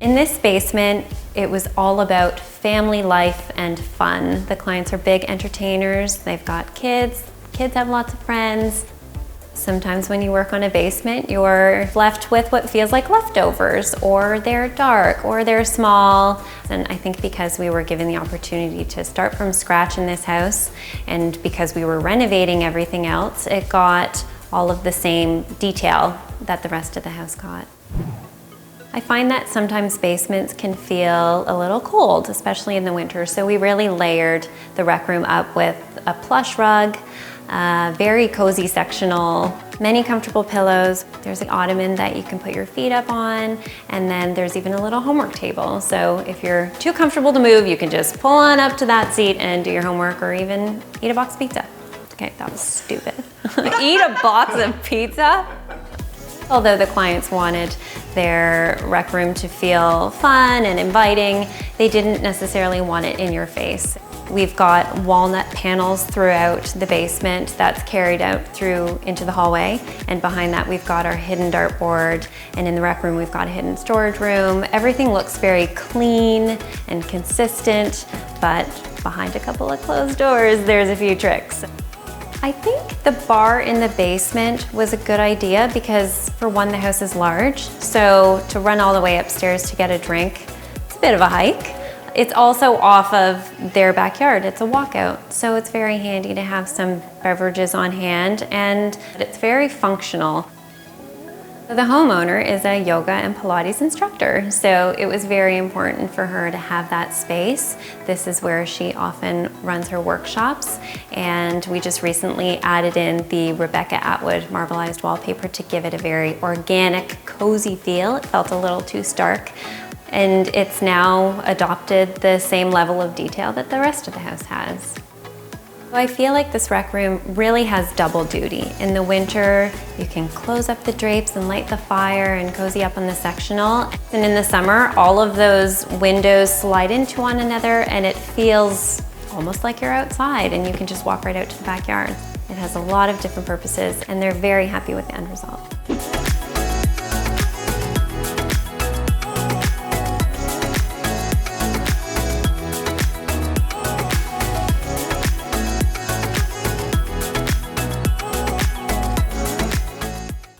In this basement, it was all about family life and fun. The clients are big entertainers. They've got kids. Kids have lots of friends. Sometimes when you work on a basement, you're left with what feels like leftovers, or they're dark, or they're small. And I think because we were given the opportunity to start from scratch in this house, and because we were renovating everything else, it got all of the same detail that the rest of the house got. I find that sometimes basements can feel a little cold, especially in the winter, so we really layered the rec room up with a plush rug, very cozy sectional, many comfortable pillows. There's an ottoman that you can put your feet up on, and then there's even a little homework table. So if you're too comfortable to move, you can just pull on up to that seat and do your homework, or even eat a box of pizza. Okay, that was stupid. Eat a box of pizza? Although the clients wanted their rec room to feel fun and inviting, they didn't necessarily want it in your face. We've got walnut panels throughout the basement that's carried out through into the hallway, and behind that we've got our hidden dartboard, and in the rec room we've got a hidden storage room. Everything looks very clean and consistent, but behind a couple of closed doors there's a few tricks. I think the bar in the basement was a good idea because, for one, the house is large, so to run all the way upstairs to get a drink, it's a bit of a hike. It's also off of their backyard. It's a walkout, so it's very handy to have some beverages on hand, and it's very functional. The homeowner is a yoga and Pilates instructor, so it was very important for her to have that space. This is where she often runs her workshops, and we just recently added in the Rebecca Atwood marbleized wallpaper to give it a very organic, cozy feel. It felt a little too stark, and it's now adopted the same level of detail that the rest of the house has. I feel like this rec room really has double duty. In the winter, you can close up the drapes and light the fire and cozy up on the sectional. And in the summer, all of those windows slide into one another and it feels almost like you're outside and you can just walk right out to the backyard. It has a lot of different purposes and they're very happy with the end result.